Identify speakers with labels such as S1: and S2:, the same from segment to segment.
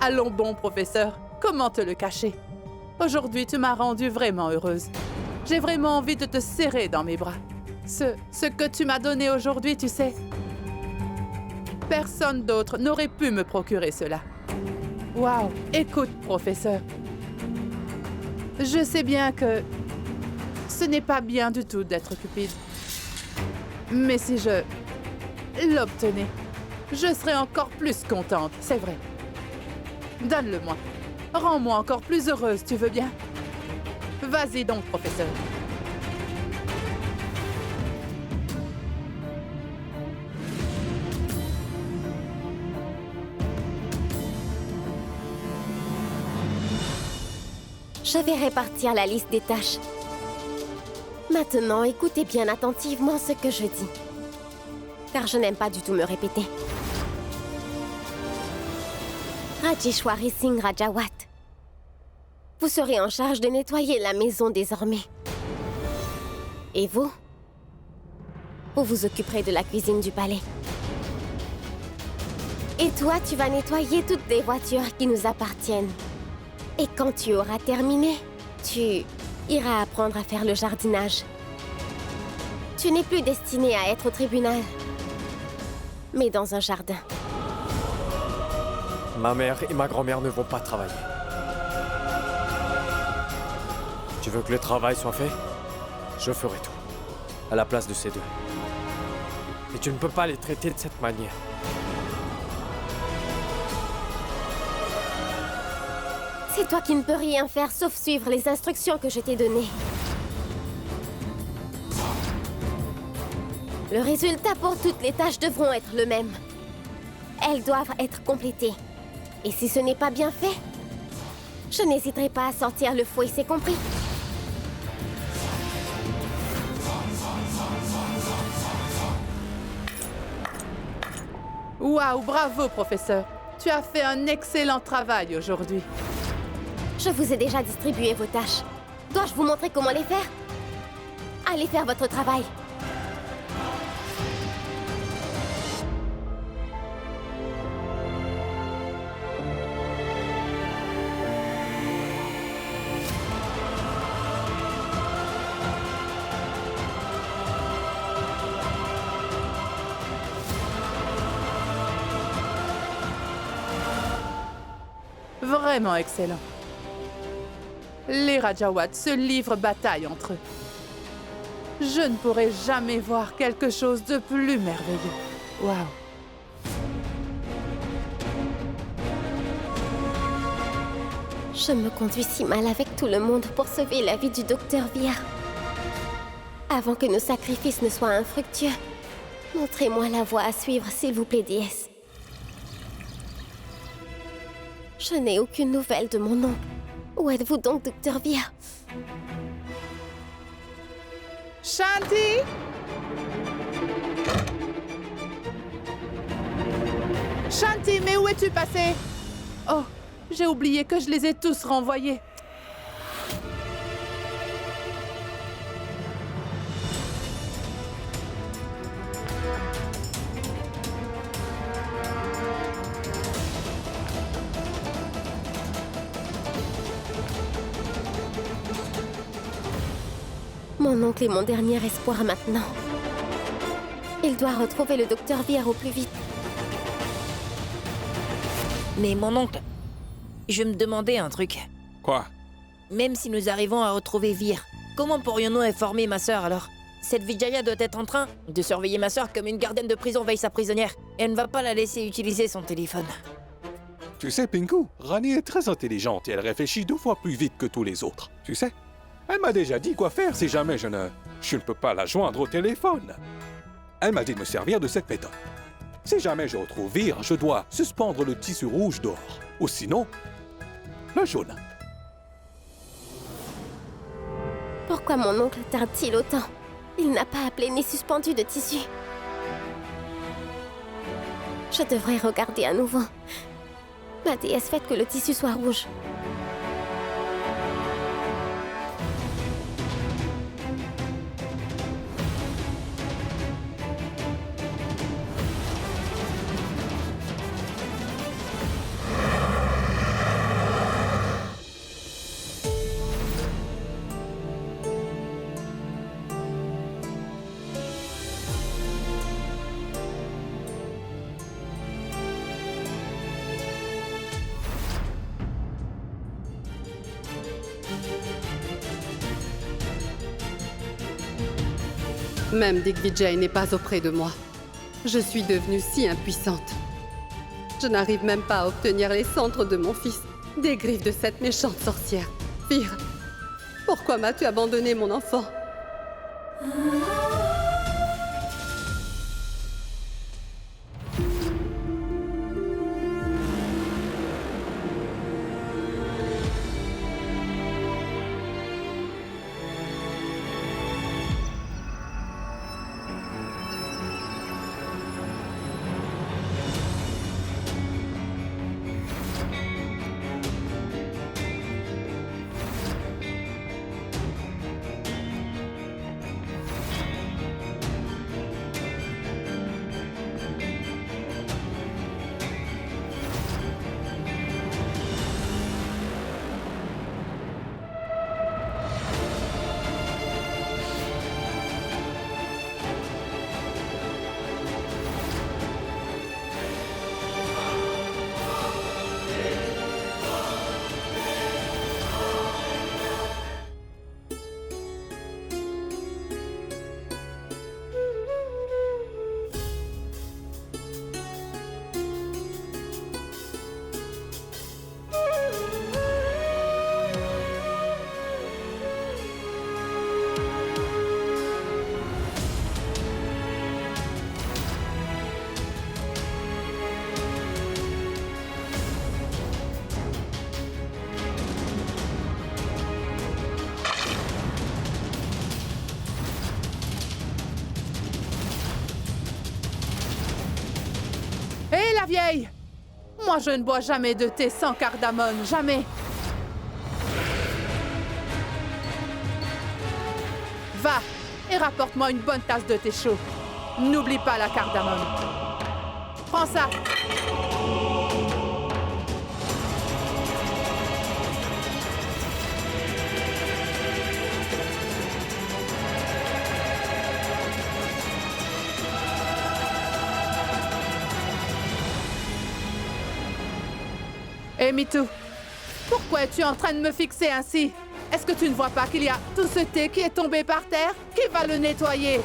S1: Allons bon, professeur. Comment te le cacher? Aujourd'hui, tu m'as rendue vraiment heureuse. J'ai vraiment envie de te serrer dans mes bras. Ce que tu m'as donné aujourd'hui, tu sais, personne d'autre n'aurait pu me procurer cela. Waouh! Écoute, professeur. Je sais bien que ce n'est pas bien du tout d'être cupide. Mais si je l'obtenais, je serais encore plus contente, c'est vrai. Donne-le-moi. Rends-moi encore plus heureuse, tu veux bien? Vas-y donc, professeur.
S2: Je vais répartir la liste des tâches. Maintenant, écoutez bien attentivement ce que je dis. Car je n'aime pas du tout me répéter. Rajeshwari Singh Rajawat. Vous serez en charge de nettoyer la maison désormais. Et vous? Vous vous occuperez de la cuisine du palais. Et toi, tu vas nettoyer toutes les voitures qui nous appartiennent. Et quand tu auras terminé, tu iras apprendre à faire le jardinage. Tu n'es plus destiné à être au tribunal, mais dans un jardin.
S3: Ma mère et ma grand-mère ne vont pas travailler. Tu veux que le travail soit fait? Je ferai tout, à la place de ces deux. Et tu ne peux pas les traiter de cette manière.
S2: C'est toi qui ne peux rien faire sauf suivre les instructions que je t'ai données. Le résultat pour toutes les tâches devront être le même. Elles doivent être complétées. Et si ce n'est pas bien fait, je n'hésiterai pas à sortir le fouet, c'est compris?
S1: Waouh, bravo, professeur. Tu as fait un excellent travail aujourd'hui.
S2: Je vous ai déjà distribué vos tâches. Dois-je vous montrer comment les faire? Allez faire votre travail.
S1: Vraiment excellent. Les Rajawat se livrent bataille entre eux. Je ne pourrai jamais voir quelque chose de plus merveilleux. Waouh!
S2: Je me conduis si mal avec tout le monde pour sauver la vie du docteur Via. Avant que nos sacrifices ne soient infructueux, montrez-moi la voie à suivre, s'il vous plaît, déesse. Je n'ai aucune nouvelle de mon oncle. Où êtes-vous donc, docteur Via?
S1: Shanti! Shanti, mais où es-tu passé? Oh, j'ai oublié que je les ai tous renvoyés.
S2: Mon oncle est mon dernier espoir maintenant. Il doit retrouver le docteur Via au plus vite.
S4: Mais mon oncle, je me demandais un truc.
S5: Quoi?
S4: Même si nous arrivons à retrouver Vir, comment pourrions-nous informer ma sœur alors? Cette Vijaya doit être en train de surveiller ma sœur comme une gardienne de prison veille sa prisonnière. Et elle ne va pas la laisser utiliser son téléphone.
S5: Tu sais, Pinku, Rani est très intelligente et elle réfléchit 2 fois plus vite que tous les autres. Tu sais? Elle m'a déjà dit quoi faire si jamais je ne peux pas la joindre au téléphone. Elle m'a dit de me servir de cette méthode. Si jamais je retrouve Vir, je dois suspendre le tissu rouge dehors. Ou sinon, le jaune.
S2: Pourquoi mon oncle tarde-t-il autant? Il n'a pas appelé ni suspendu de tissu. Je devrais regarder à nouveau. Ma déesse, faites que le tissu soit rouge.
S6: Même Digvijay n'est pas auprès de moi. Je suis devenue si impuissante. Je n'arrive même pas à obtenir les centres de mon fils, des griffes de cette méchante sorcière. Vir, pourquoi m'as-tu abandonné, mon enfant?
S1: Hé, la vieille! Moi, je ne bois jamais de thé sans cardamome, jamais! Va et rapporte-moi une bonne tasse de thé chaud. N'oublie pas la cardamome. Prends ça! Hé, Mitou, pourquoi es-tu en train de me fixer ainsi? Est-ce que tu ne vois pas qu'il y a tout ce thé qui est tombé par terre? Qui va le nettoyer?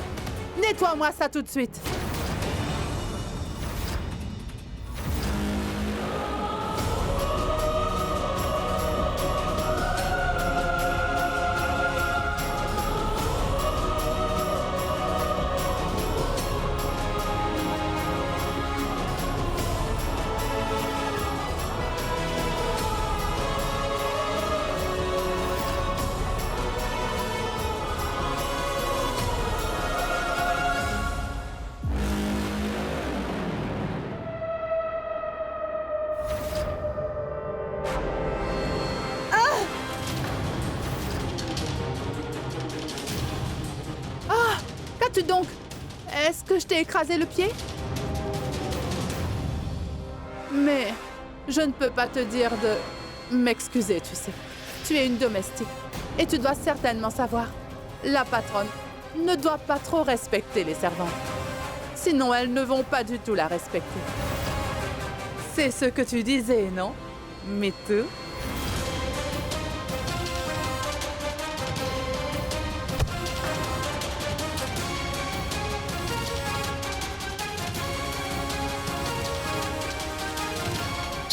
S1: Nettoie-moi ça tout de suite. Qu'as-tu donc? Est-ce que je t'ai écrasé le pied? Mais je ne peux pas te dire de m'excuser, tu sais. Tu es une domestique et tu dois certainement savoir. La patronne ne doit pas trop respecter les servantes. Sinon, elles ne vont pas du tout la respecter. C'est ce que tu disais, non, Mitou?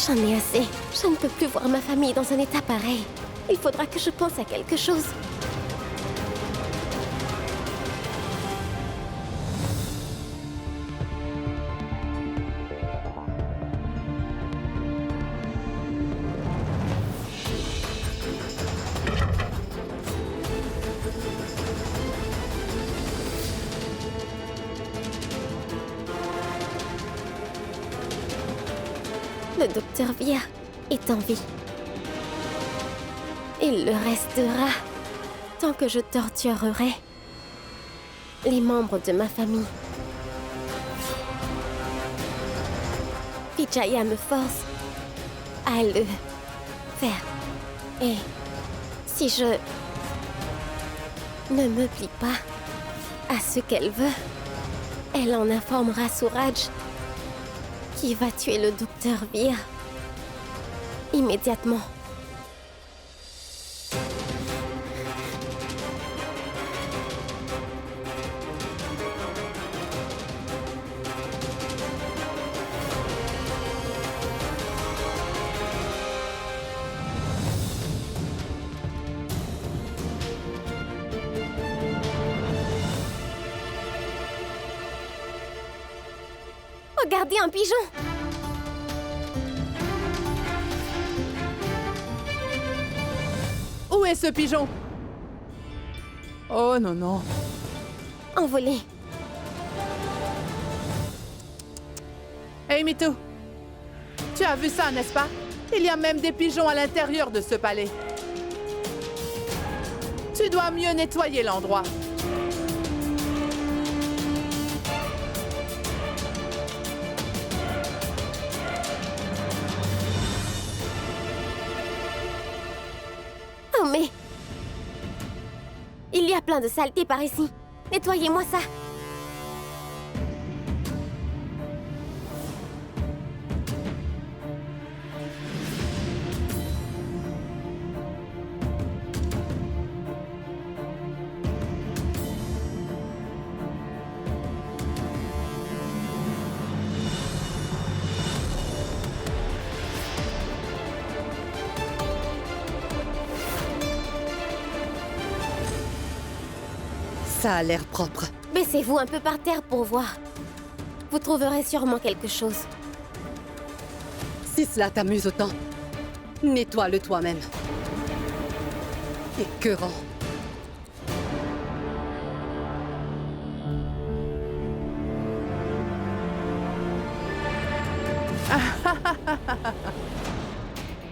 S2: J'en ai assez. Je ne peux plus voir ma famille dans un état pareil. Il faudra que je pense à quelque chose. Le docteur Vir est en vie. Il le restera tant que je torturerai les membres de ma famille. Vijaya me force à le faire. Et si je ne me plie pas à ce qu'elle veut, elle en informera Suraj, qui va tuer le docteur Vir immédiatement. Regardez un pigeon!
S1: Où est ce pigeon? Oh non, non.
S2: Envolé.
S1: Hey Mitou, tu as vu ça, n'est-ce pas? Il y a même des pigeons à l'intérieur de ce palais. Tu dois mieux nettoyer l'endroit.
S2: Oh mais... Il y a plein de saleté par ici. Nettoyez-moi ça.
S6: Ça a l'air propre.
S2: Baissez-vous un peu par terre pour voir. Vous trouverez sûrement quelque chose.
S6: Si cela t'amuse autant, nettoie-le toi-même. Écœurant.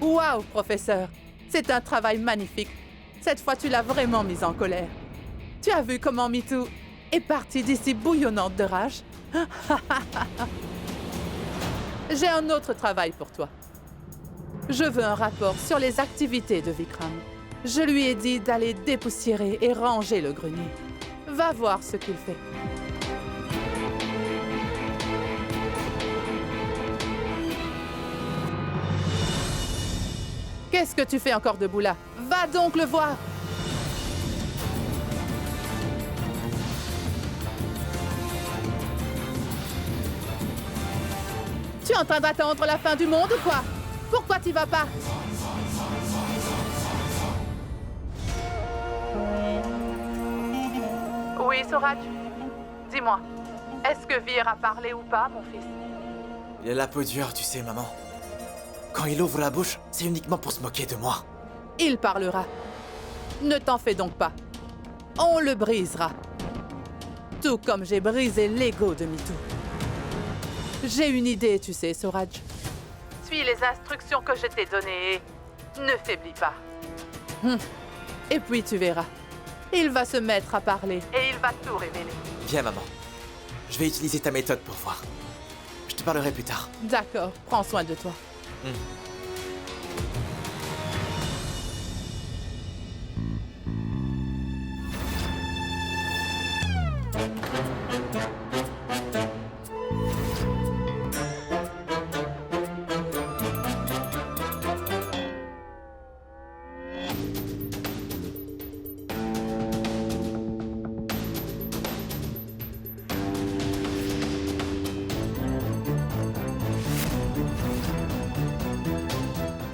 S1: Waouh, professeur! C'est un travail magnifique. Cette fois, tu l'as vraiment mise en colère. Tu as vu comment Mitou est partie d'ici bouillonnante de rage? J'ai un autre travail pour toi. Je veux un rapport sur les activités de Vikram. Je lui ai dit d'aller dépoussiérer et ranger le grenier. Va voir ce qu'il fait. Qu'est-ce que tu fais encore debout là? Va donc le voir! Tu es en train d'attendre la fin du monde ou quoi? Pourquoi t'y vas pas? Oui, Soraj. Dis-moi, est-ce que Vir a parlé ou pas, mon fils?
S7: Il a la peau dure, tu sais, maman. Quand il ouvre la bouche, c'est uniquement pour se moquer de moi.
S1: Il parlera. Ne t'en fais donc pas. On le brisera. Tout comme j'ai brisé l'ego de Mitou. J'ai une idée, tu sais, Soraj. Suis les instructions que je t'ai données et ne faiblis pas. Et puis tu verras. Il va se mettre à parler et il va tout révéler.
S7: Viens, maman. Je vais utiliser ta méthode pour voir. Je te parlerai plus tard.
S1: D'accord, prends soin de toi.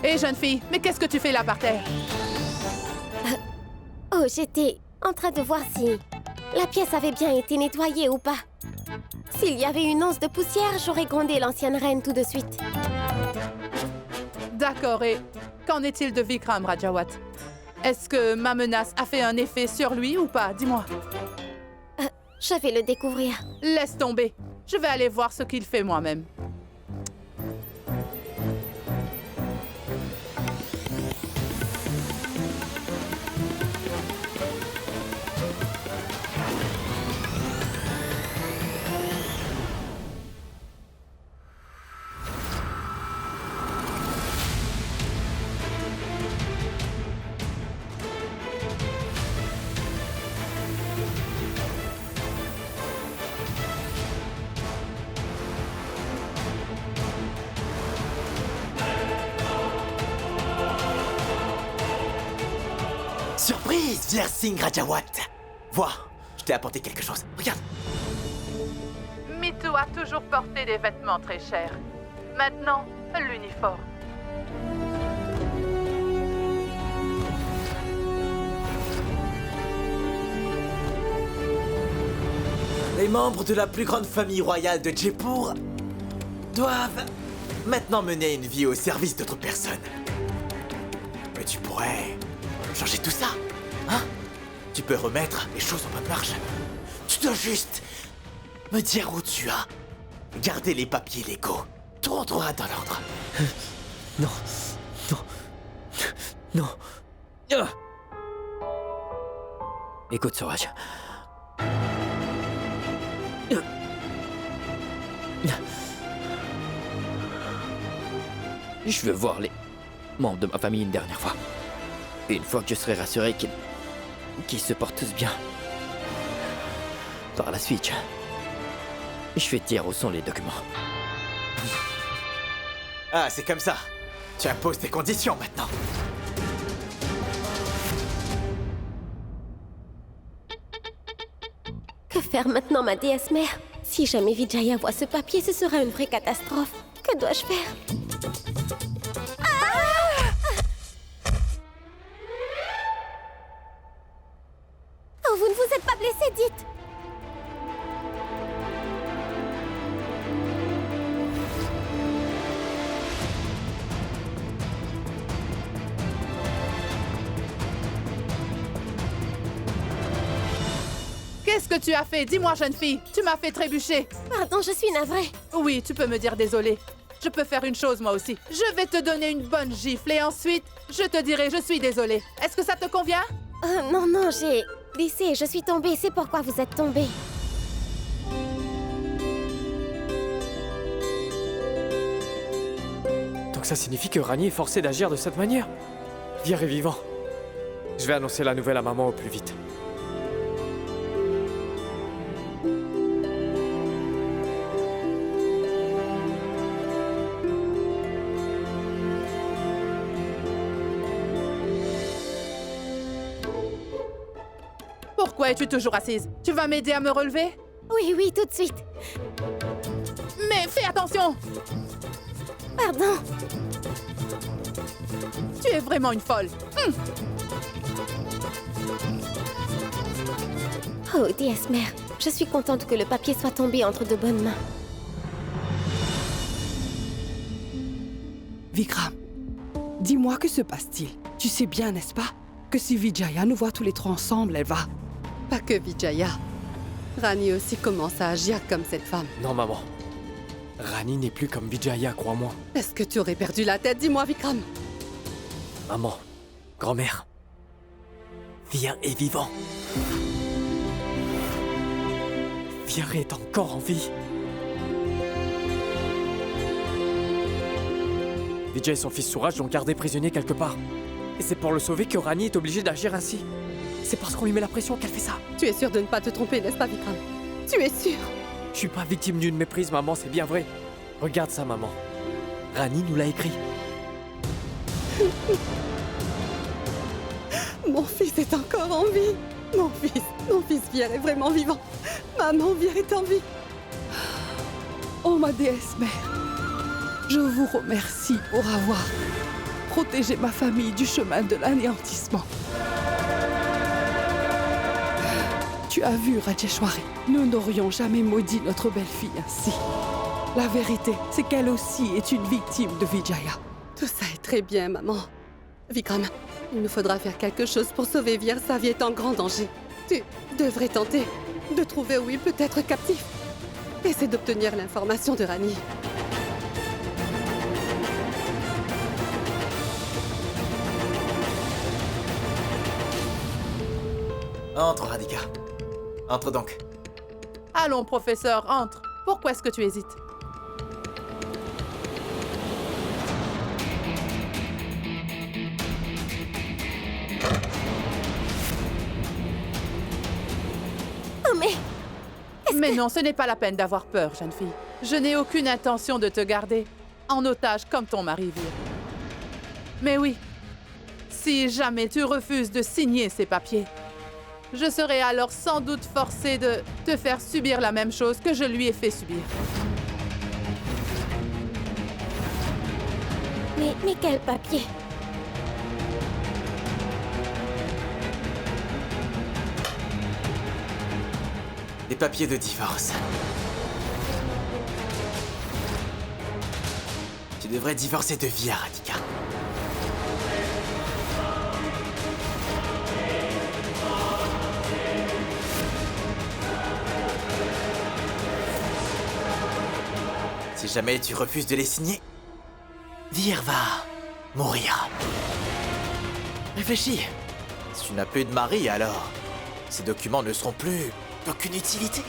S1: Hé, jeune fille, mais qu'est-ce que tu fais là par terre?
S2: Oh, j'étais en train de voir si la pièce avait bien été nettoyée ou pas. S'il y avait une once de poussière, j'aurais grondé l'ancienne reine tout de suite.
S1: D'accord, et qu'en est-il de Vikram, Rajawat? Est-ce que ma menace a fait un effet sur lui ou pas? Dis-moi.
S2: Je vais le découvrir.
S1: Laisse tomber. Je vais aller voir ce qu'il fait moi-même.
S7: Surprise, Vir Singh Rajawat. Vois, je t'ai apporté quelque chose. Regarde.
S1: Mitou a toujours porté des vêtements très chers. Maintenant, l'uniforme.
S7: Les membres de la plus grande famille royale de Jaipur doivent maintenant mener une vie au service d'autres personnes. Mais tu pourrais changer tout ça, hein? Tu peux remettre les choses en bonne marche. Tu dois juste me dire où tu as gardé les papiers légaux. Tout rentrera dans l'ordre.
S3: Non. Non. Non. Ah. Écoute, Soraj. Je veux voir les membres de ma famille une dernière fois. Et une fois que je serai rassuré qu'ils se portent tous bien. Par la suite, je vais te dire où sont les documents.
S7: Ah, c'est comme ça. Tu imposes tes conditions maintenant.
S2: Que faire maintenant, ma déesse mère? Si jamais Vijaya voit ce papier, ce sera une vraie catastrophe. Que dois-je faire? Oh, vous ne vous êtes pas blessé, dites!
S1: Qu'est-ce que tu as fait? Dis-moi, jeune fille. Tu m'as fait trébucher.
S2: Pardon, je suis navrée.
S1: Oui, tu peux me dire désolé. Je peux faire une chose, moi aussi. Je vais te donner une bonne gifle et ensuite, je te dirai je suis désolée. Est-ce que ça te convient?
S2: Non, non, j'ai glissé, je suis tombée, c'est pourquoi vous êtes tombée.
S3: Donc ça signifie que Rani est forcé d'agir de cette manière? Vir est vivant. Je vais annoncer la nouvelle à maman au plus vite.
S1: Pourquoi es-tu toujours assise? Tu vas m'aider à me relever?
S2: Oui, oui, tout de suite.
S1: Mais fais attention!
S2: Pardon.
S1: Tu es vraiment une folle.
S2: Oh, déesse mère, je suis contente que le papier soit tombé entre de bonnes mains.
S8: Vikram, dis-moi, que se passe-t-il? Tu sais bien, n'est-ce pas, que si Vijaya nous voit tous les trois ensemble, elle va...
S6: Pas que Vijaya. Rani aussi commence à agir comme cette femme.
S3: Non, maman. Rani n'est plus comme Vijaya, crois-moi.
S6: Est-ce que tu aurais perdu la tête? Dis-moi, Vikram.
S3: Maman, grand-mère, Vir est vivant. Vir est encore en vie. Vijay et son fils Suraj l'ont gardé prisonnier quelque part. Et c'est pour le sauver que Rani est obligée d'agir ainsi. C'est parce qu'on lui met la pression qu'elle fait ça.
S6: Tu es sûr de ne pas te tromper, n'est-ce pas, Vikram? Tu es sûr?
S3: Je suis pas victime d'une méprise, maman, c'est bien vrai. Regarde ça, maman. Rani nous l'a écrit.
S6: Mon fils est encore en vie. Mon fils Vir est vraiment vivant. Maman, Vir est en vie.
S8: Oh, ma déesse mère, je vous remercie pour avoir protégé ma famille du chemin de l'anéantissement. Tu as vu, Rajeshwari, nous n'aurions jamais maudit notre belle-fille ainsi. La vérité, c'est qu'elle aussi est une victime de Vijaya.
S6: Tout ça est très bien, maman. Vikram, il nous faudra faire quelque chose pour sauver Vir. Sa vie est en grand danger. Tu devrais tenter de trouver où il peut être captif. Essaie d'obtenir l'information de Rani.
S7: Entre, Radhika. Entre donc.
S1: Allons, professeur, entre. Pourquoi est-ce que tu hésites?
S2: Oh, mais...
S1: Mais non, ce n'est pas la peine d'avoir peur, jeune fille. Je n'ai aucune intention de te garder en otage comme ton mari Vir. Mais oui, si jamais tu refuses de signer ces papiers, je serai alors sans doute forcée de te faire subir la même chose que je lui ai fait subir.
S2: Mais quel papier?
S7: Des papiers de divorce. Tu devrais divorcer de Via, Radhika. Si jamais tu refuses de les signer, Vir va mourir. Réfléchis. Si tu n'as plus de mari, alors ces documents ne seront plus d'aucune utilité.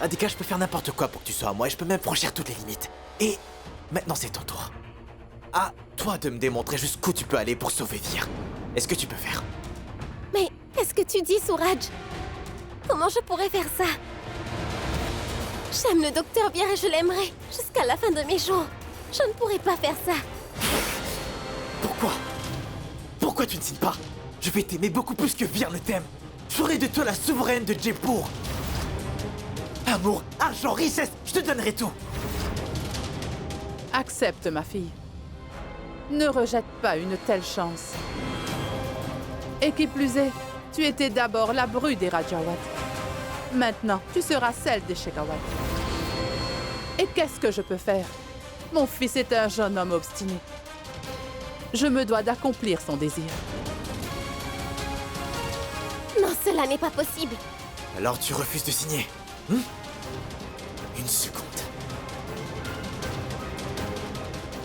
S7: Radhika, je peux faire n'importe quoi pour que tu sois à moi et je peux même franchir toutes les limites. Et maintenant, c'est ton tour. À toi de me démontrer jusqu'où tu peux aller pour sauver Vir. Est-ce que tu peux faire?
S2: Mais qu'est-ce que tu dis, Suraj? Comment je pourrais faire ça? J'aime le docteur Vir et je l'aimerai jusqu'à la fin de mes jours. Je ne pourrais pas faire ça.
S7: Pourquoi? Pourquoi tu ne signes pas? Je vais t'aimer beaucoup plus que Vir ne t'aime. Je ferai de toi la souveraine de Jaipur. Amour, argent, richesse, je te donnerai tout.
S1: Accepte, ma fille. Ne rejette pas une telle chance. Et qui plus est, tu étais d'abord la bru des Rajawat. Maintenant, tu seras celle des Shekhawat. Et qu'est-ce que je peux faire? Mon fils est un jeune homme obstiné. Je me dois d'accomplir son désir.
S2: Non, cela n'est pas possible.
S7: Alors tu refuses de signer? Une seconde.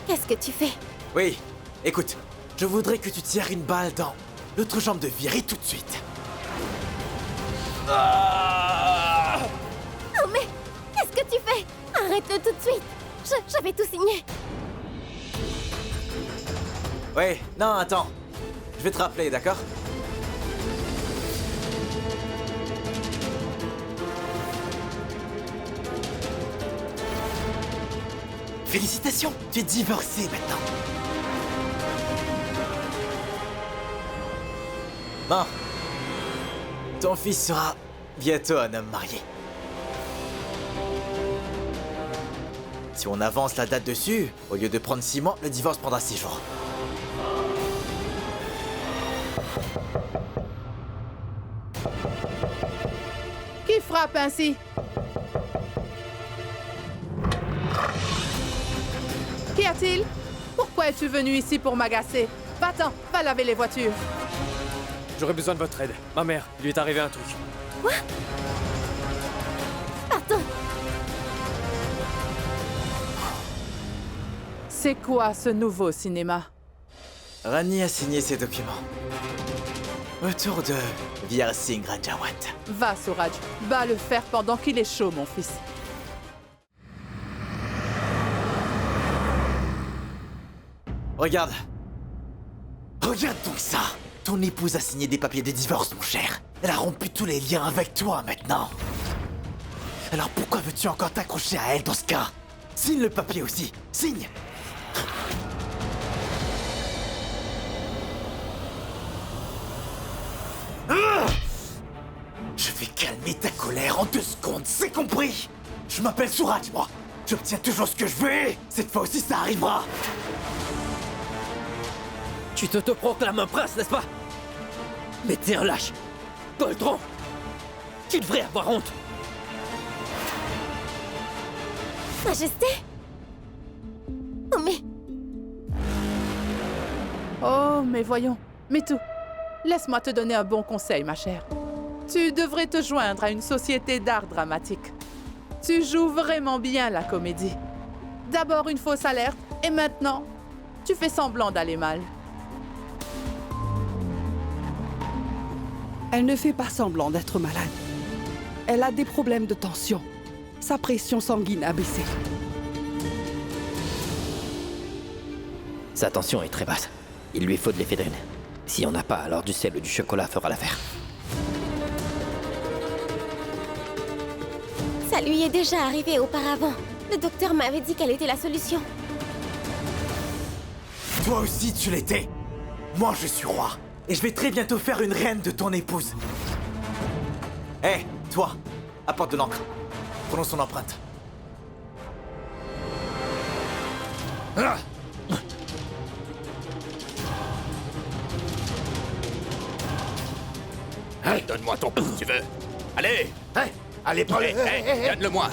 S2: Qu'est-ce que tu fais?
S7: Oui, écoute, je voudrais que tu tires une balle dans l'autre jambe de Vir et tout de suite.
S2: Oh mais, qu'est-ce que tu fais? Arrête-le tout de suite. Je vais tout signer.
S7: Oui, non, attends. Je vais te rappeler, d'accord? Félicitations, tu es divorcé maintenant. Bon. Ton fils sera bientôt un homme marié. Si on avance la date dessus, au lieu de prendre 6 mois, le divorce prendra 6 jours.
S1: Qui frappe ainsi? Qu'y a-t-il? Pourquoi es-tu venu ici pour m'agacer? Va-t'en, va laver les voitures.
S3: J'aurais besoin de votre aide. Ma mère, il lui est arrivé un truc.
S2: Pardon.
S1: C'est quoi ce nouveau cinéma?
S7: Rani a signé ses documents. Autour de Vir Singh Rajawat.
S1: Va, Suraj, bats le fer pendant qu'il est chaud, mon fils.
S7: Regarde. Regarde donc ça. Ton épouse a signé des papiers de divorce, mon cher. Elle a rompu tous les liens avec toi maintenant. Alors pourquoi veux-tu encore t'accrocher à elle dans ce cas? Signe le papier aussi. Signe. Je vais calmer ta colère en 2 secondes, c'est compris? Je m'appelle Suraj, moi. J'obtiens toujours ce que je veux et cette fois aussi ça arrivera.
S4: Tu t'autoproclames un prince, n'est-ce pas? Mais t'es un lâche. Poltron. Tu devrais avoir honte.
S2: Majesté? Oh mais...
S1: Oh, mais voyons. Mitou, laisse-moi te donner un bon conseil, ma chère. Tu devrais te joindre à une société d'art dramatique. Tu joues vraiment bien la comédie. D'abord une fausse alerte, et maintenant, tu fais semblant d'aller mal.
S8: Elle ne fait pas semblant d'être malade. Elle a des problèmes de tension. Sa pression sanguine a baissé.
S4: Sa tension est très basse. Il lui faut de l'éphédrine. Si on n'a pas, alors du sel ou du chocolat fera l'affaire.
S2: Ça lui est déjà arrivé auparavant. Le docteur m'avait dit quelle était la solution.
S7: Toi aussi tu l'étais. Moi je suis roi. Et je vais très bientôt faire une reine de ton épouse. Hé, toi, apporte de l'encre. Prenons son empreinte. Ah!
S9: Hey, donne-moi ton pouce si tu veux. Allez! Hey, allez, prends-le! Hey, donne-le-moi!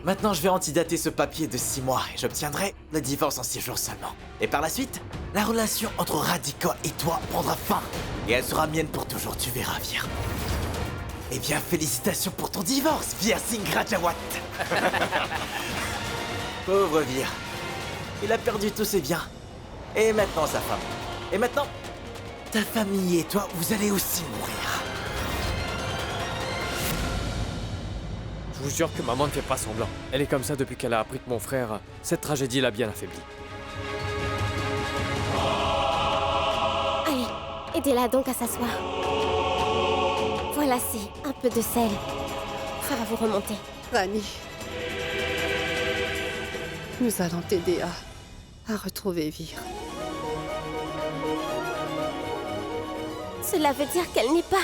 S7: Maintenant, je vais antidater ce papier de 6 mois et j'obtiendrai le divorce en 6 jours seulement. Et par la suite, la relation entre Radhika et toi prendra fin. Et elle sera mienne pour toujours, tu verras, Vir. Eh bien, félicitations pour ton divorce, Vir Singh Rajawat. Pauvre Vir. Il a perdu tous ses biens. Et maintenant, sa femme. Et maintenant, ta famille et toi, vous allez aussi mourir.
S3: Je vous jure que maman ne fait pas semblant. Elle est comme ça depuis qu'elle a appris que mon frère... Cette tragédie l'a bien affaibli.
S2: Allez, aidez-la donc à s'asseoir. Voilà, c'est un peu de sel. Ça va vous remonter.
S6: Rani, nous allons t'aider à retrouver Vir.
S2: Cela veut dire qu'elle n'est pas...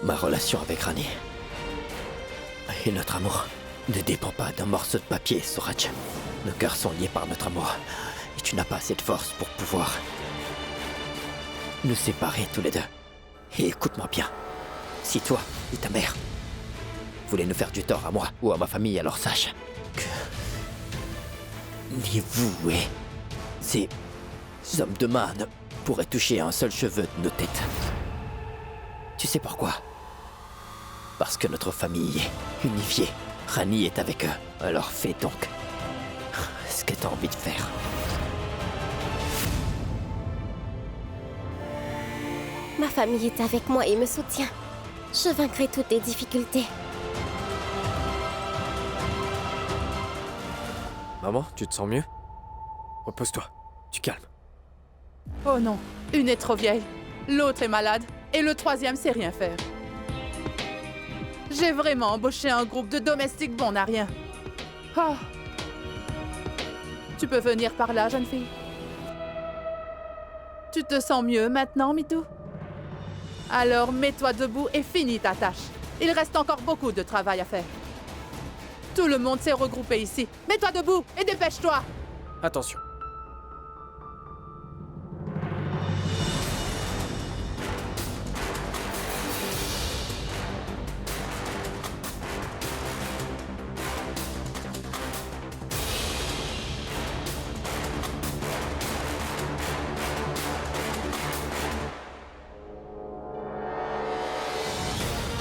S4: Ma relation avec Rani et notre amour ne dépend pas d'un morceau de papier, Suraj. Nos cœurs sont liés par notre amour et tu n'as pas assez de force pour pouvoir nous séparer tous les deux. Et écoute-moi bien, si toi et ta mère voulez nous faire du tort à moi ou à ma famille, alors sache que ni vous et ces hommes de main ne pourraient toucher un seul cheveu de nos têtes. Tu sais pourquoi? Parce que notre famille est unifiée. Rani est avec eux. Alors fais donc ce que t'as envie de faire.
S2: Ma famille est avec moi et me soutient. Je vaincrai toutes les difficultés.
S3: Maman, tu te sens mieux? Repose-toi. Tu calmes.
S1: Oh non, une est trop vieille, l'autre est malade, et le troisième sait rien faire. J'ai vraiment embauché un groupe de domestiques bons à rien. Oh. Tu peux venir par là, jeune fille? Tu te sens mieux maintenant, Mitou? Alors mets-toi debout et finis ta tâche. Il reste encore beaucoup de travail à faire. Tout le monde s'est regroupé ici. Mets-toi debout et dépêche-toi!
S3: Attention.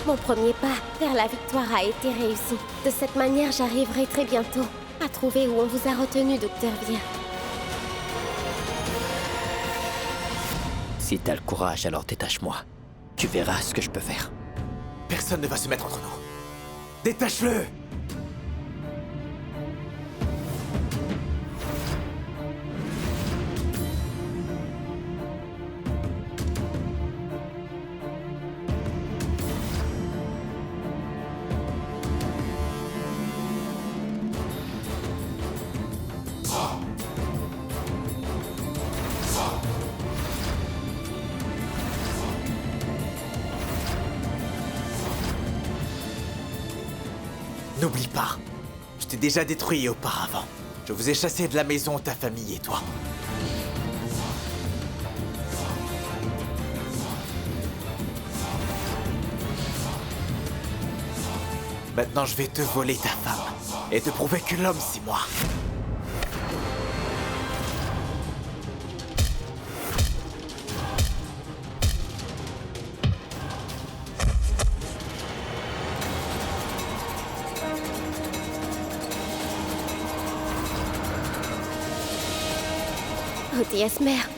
S2: Mon premier pas vers la victoire a été réussi. De cette manière, j'arriverai très bientôt à trouver où on vous a retenu, Dr. Vir.
S4: Si t'as le courage, alors détache-moi. Tu verras ce que je peux faire.
S7: Personne ne va se mettre entre nous. Détache-le! N'oublie pas, je t'ai déjà détruit auparavant. Je vous ai chassé de la maison, ta famille et toi. Maintenant, je vais te voler ta femme et te prouver que l'homme, c'est moi.
S2: Oh déesse mère,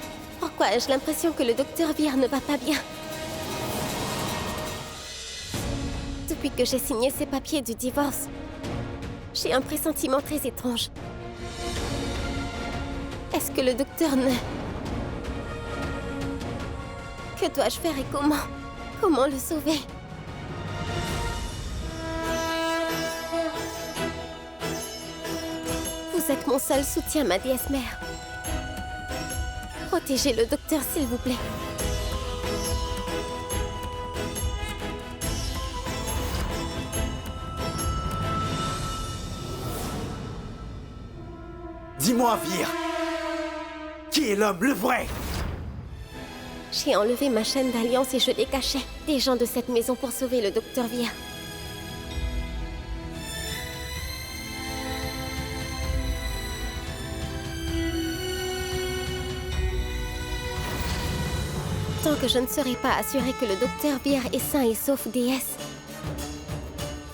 S2: pourquoi ai-je l'impression que le docteur Vir ne va pas bien? Depuis que j'ai signé ces papiers du divorce, j'ai un pressentiment très étrange. Est-ce que le docteur ne... Que dois-je faire et comment? Comment le sauver? Vous Vous êtes mon seul soutien, ma déesse mère. Protégez le docteur, s'il vous plaît.
S7: Dis-moi, Vir, qui est l'homme, le vrai?
S2: J'ai enlevé ma chaîne d'alliance et je l'ai cachée des gens de cette maison pour sauver le docteur Vir. Tant que je ne serai pas assurée que le docteur Vir est sain et sauf, déesse,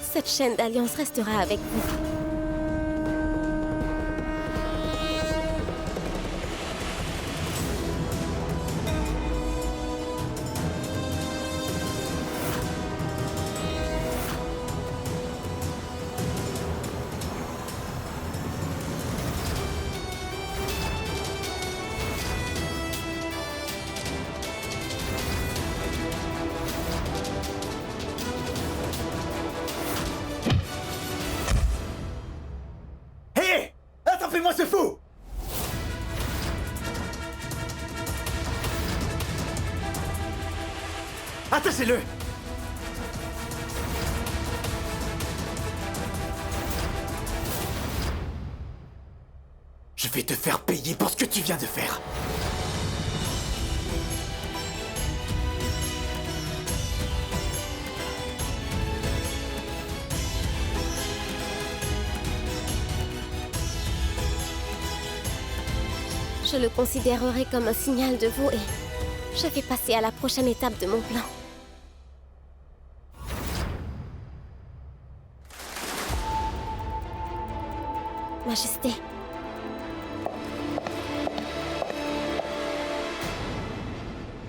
S2: cette chaîne d'alliance restera avec vous.
S7: Hé! Attrapez-moi ce fou! Attachez-le! Je vais te faire payer pour ce que tu viens de faire.
S2: Je le considérerai comme un signal de vous et je vais passer à la prochaine étape de mon plan. Majesté.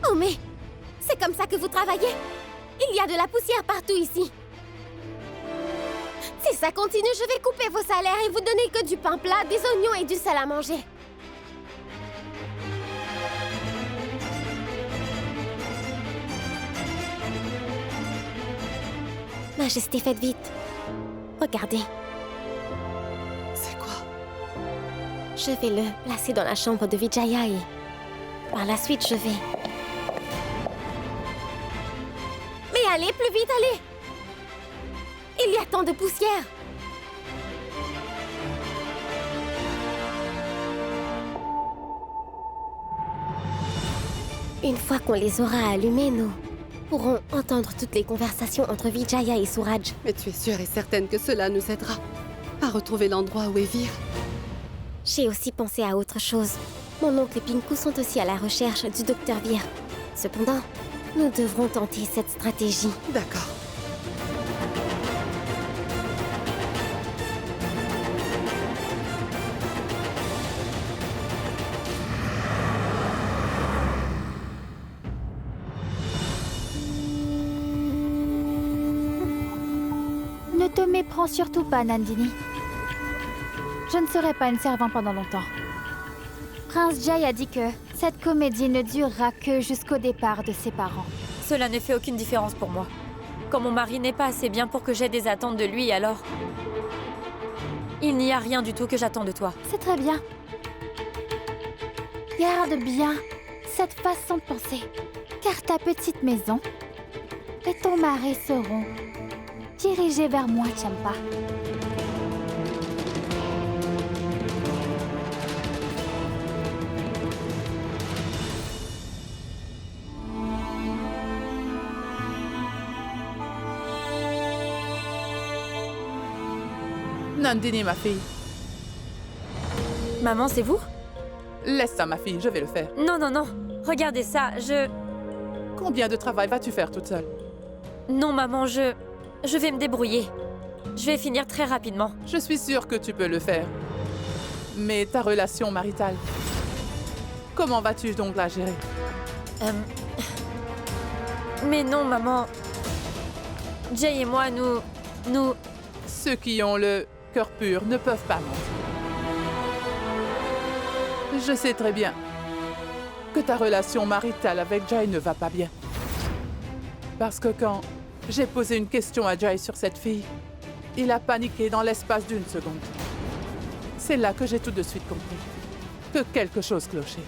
S2: Oh mais, c'est comme ça que vous travaillez? Il y a de la poussière partout ici. Si ça continue, je vais couper vos salaires et vous donner que du pain plat, des oignons et du sel à manger. Majesté, faites vite. Regardez.
S6: C'est quoi?
S2: Je vais le placer dans la chambre de Vijaya et par la suite, je vais... Mais allez, plus vite, allez! Il y a tant de poussière! Une fois qu'on les aura allumés, nous pourrons entendre toutes les conversations entre Vijaya et Suraj.
S6: Mais tu es sûre et certaine que cela nous aidera à retrouver l'endroit où est Vir?
S2: J'ai aussi pensé à autre chose. Mon oncle et Pinku sont aussi à la recherche du docteur Vir. Cependant, nous devrons tenter cette stratégie.
S6: D'accord.
S10: Ne te méprends surtout pas, Nandini. Je ne serai pas une servante pendant longtemps. Prince Jai a dit que cette comédie ne durera que jusqu'au départ de ses parents.
S11: Cela ne fait aucune différence pour moi. Quand mon mari n'est pas assez bien pour que j'aie des attentes de lui, alors... Il n'y a rien du tout que j'attends de toi.
S10: C'est très bien. Garde bien cette façon de penser, car ta petite maison et ton mari seront dirigés vers moi, Champa.
S1: Nandini, ma fille.
S11: Maman, c'est vous?
S1: Laisse ça, ma fille, je vais le faire.
S11: Non, non, non. Regardez ça,
S1: Combien de travail vas-tu faire toute seule?
S11: Non, maman, je vais me débrouiller. Je vais finir très rapidement.
S1: Je suis sûre que tu peux le faire. Mais ta relation maritale, comment vas-tu donc la gérer?
S11: Mais non, maman. Jay et moi, nous...
S1: Ceux qui ont le cœur pur ne peuvent pas mentir. Je sais très bien que ta relation maritale avec Jai ne va pas bien. Parce que quand j'ai posé une question à Jai sur cette fille, il a paniqué dans l'espace d'une seconde. C'est là que j'ai tout de suite compris que quelque chose clochait.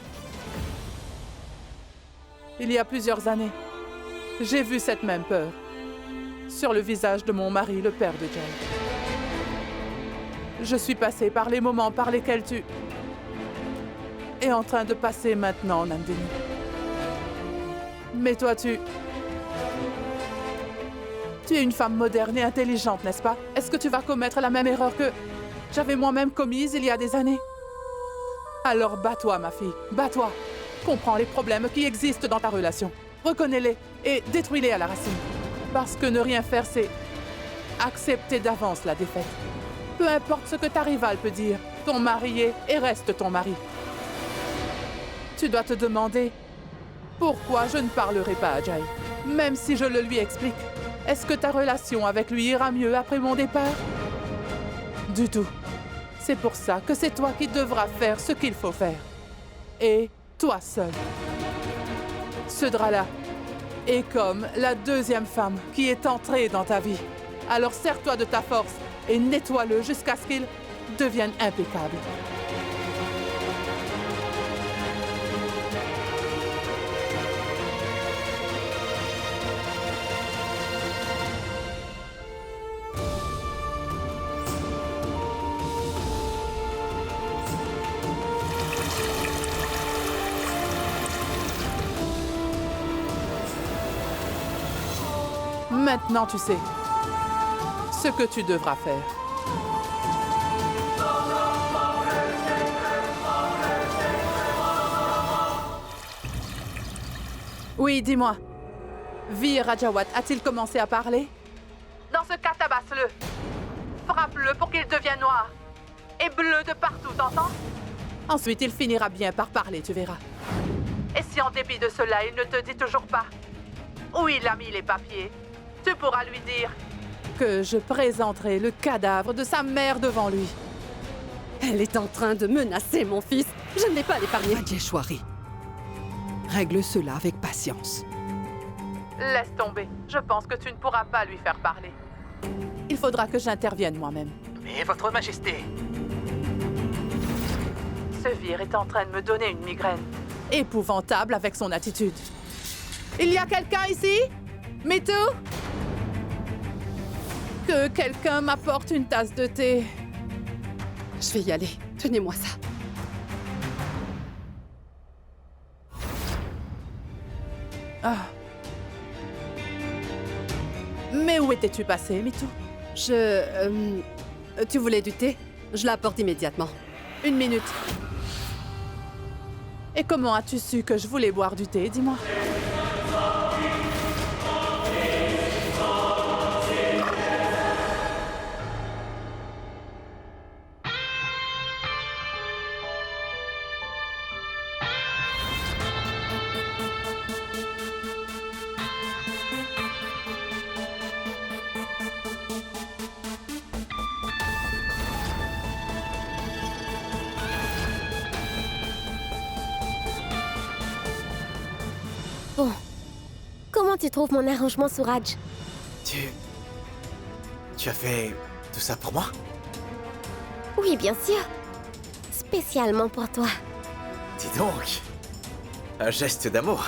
S1: Il y a plusieurs années, j'ai vu cette même peur sur le visage de mon mari, le père de Jay. Je suis passée par les moments par lesquels tu es en train de passer maintenant, Nandini. Mais toi, tu es une femme moderne et intelligente, n'est-ce pas? Est-ce que tu vas commettre la même erreur que j'avais moi-même commise il y a des années? Alors bats-toi, ma fille, bats-toi. Comprends les problèmes qui existent dans ta relation. Reconnais-les et détruis-les à la racine. Parce que ne rien faire, c'est accepter d'avance la défaite. Peu importe ce que ta rivale peut dire, ton mari est et reste ton mari. Tu dois te demander pourquoi je ne parlerai pas à Jay, même si je le lui explique. Est-ce que ta relation avec lui ira mieux après mon départ? Du tout. C'est pour ça que c'est toi qui devras faire ce qu'il faut faire. Et toi seul. Ce drap-là est comme la deuxième femme qui est entrée dans ta vie. Alors serre-toi de ta force et nettoie-le jusqu'à ce qu'il devienne impeccable. Maintenant, tu sais ce que tu devras faire. Oui, dis-moi. Vir Rajawat a-t-il commencé à parler? Dans ce cas, tabasse-le. Frappe-le pour qu'il devienne noir. Et bleu de partout, t'entends? Ensuite, il finira bien par parler, tu verras. Et si en dépit de cela, il ne te dit toujours pas où il a mis les papiers, tu pourras lui dire que je présenterai le cadavre de sa mère devant lui.
S6: Elle est en train de menacer mon fils. Je ne vais pas l'épargner.
S8: Rajeshwari, règle cela avec patience.
S1: Laisse tomber. Je pense que tu ne pourras pas lui faire parler. Il faudra que j'intervienne moi-même.
S9: Mais votre majesté...
S1: Ce Vir est en train de me donner une migraine. Épouvantable avec son attitude. Il y a quelqu'un ici? Mitu? Que quelqu'un m'apporte une tasse de thé.
S6: Je vais y aller. Tenez-moi ça.
S1: Ah. Mais où étais-tu passé, Mitu?
S6: Tu voulais du thé? Je l'apporte immédiatement.
S1: Une minute. Et comment as-tu su que je voulais boire du thé, dis-moi?
S2: Bon. Comment tu trouves mon arrangement, Suraj?
S7: Tu as fait tout ça pour moi?
S2: Oui, bien sûr. Spécialement pour toi.
S7: Dis donc. Un geste d'amour.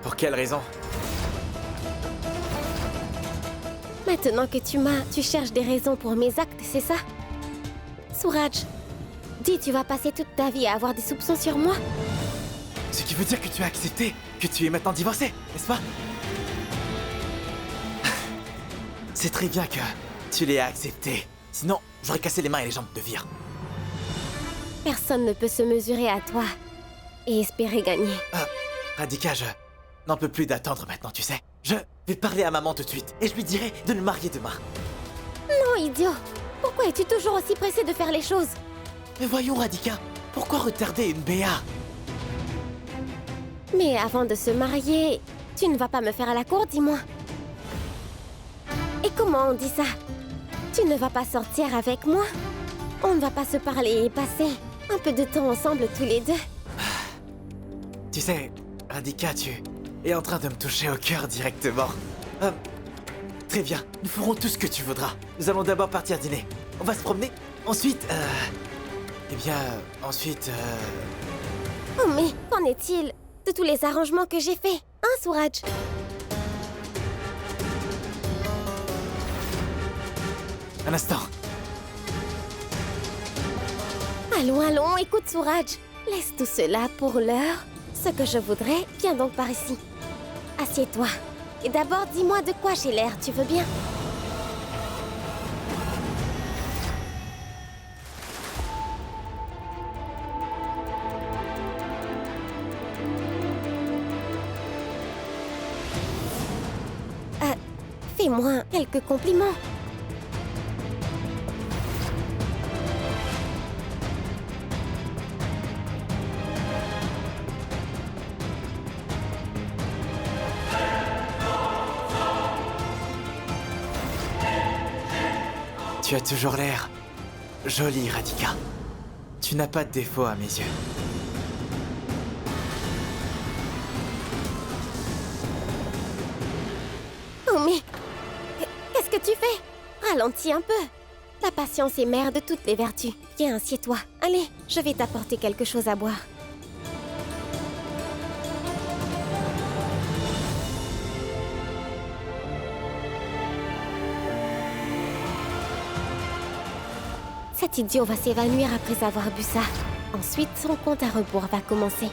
S7: Pour quelle raison?
S2: Maintenant que tu cherches des raisons pour mes actes, c'est ça? Suraj, dis, tu vas passer toute ta vie à avoir des soupçons sur moi?
S7: Ce qui veut dire que tu as accepté que tu es maintenant divorcé, n'est-ce pas? C'est très bien que tu l'aies accepté. Sinon, j'aurais cassé les mains et les jambes de Vir.
S2: Personne ne peut se mesurer à toi et espérer gagner.
S7: Radhika, je n'en peux plus d'attendre maintenant, tu sais. Je vais parler à maman tout de suite et je lui dirai de nous marier demain.
S2: Non, idiot! Pourquoi es-tu toujours aussi pressé de faire les choses?
S7: Mais voyons, Radhika, pourquoi retarder une BA?
S2: Mais avant de se marier, tu ne vas pas me faire à la cour, dis-moi. Et comment on dit ça? Tu ne vas pas sortir avec moi? On ne va pas se parler et passer un peu de temps ensemble tous les deux?
S7: Tu sais, Radhika, tu es en train de me toucher au cœur directement. Très bien, nous ferons tout ce que tu voudras. Nous allons d'abord partir dîner. On va se promener. Ensuite, Eh bien, ensuite...
S2: Oh mais, qu'en est-il de tous les arrangements que j'ai faits, hein, Suraj?
S7: Un instant.
S2: Allons, allons, écoute, Suraj. Laisse tout cela pour l'heure. Ce que je voudrais, viens donc par ici. Assieds-toi. Et d'abord, dis-moi de quoi j'ai l'air, tu veux bien? Fais-moi quelques compliments.
S7: Tu as toujours l'air jolie, Radhika. Tu n'as pas de défaut à mes yeux.
S2: Oh mais... Qu'est-ce que tu fais? Ralentis un peu. La patience est mère de toutes les vertus. Viens, assieds-toi. Allez, je vais t'apporter quelque chose à boire. Cet idiot va s'évanouir après avoir bu ça. Ensuite, son compte à rebours va commencer.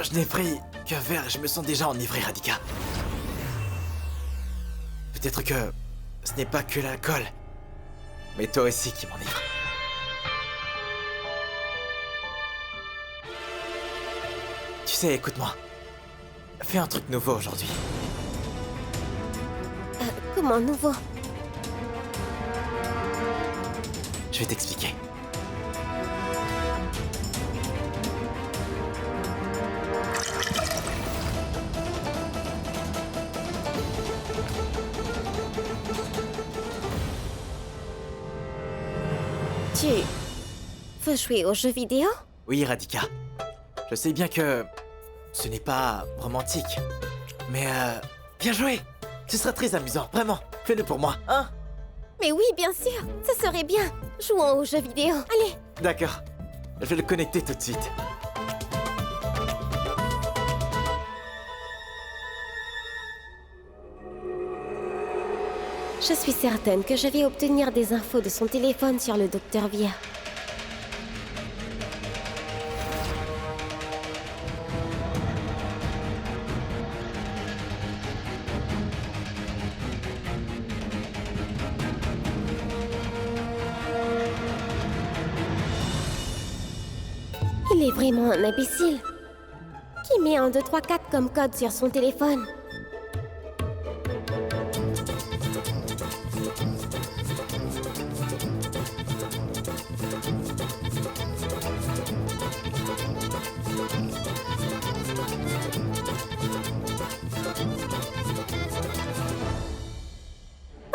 S7: Je n'ai pris qu'un verre et je me sens déjà enivré, Radhika. Peut-être que ce n'est pas que l'alcool, mais toi aussi qui m'enivre. Tu sais, écoute-moi. Fais un truc nouveau aujourd'hui.
S2: Comment nouveau?
S7: Je vais t'expliquer.
S2: Tu veux jouer aux jeux vidéo?
S7: Oui, Radhika. Je sais bien que ce n'est pas romantique, mais bien joué. Ce sera très amusant, vraiment. Fais-le pour moi, hein?
S2: Mais oui, bien sûr, ce serait bien. Jouons aux jeux vidéo, allez.
S7: D'accord. Je vais le connecter tout de suite.
S2: Je suis certaine que je vais obtenir des infos de son téléphone sur le Dr. Via. Il est vraiment un imbécile. Qui met un 2, 3, 4 comme code sur son téléphone?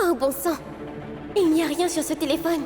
S2: Oh bon sang! Il n'y a rien sur ce téléphone.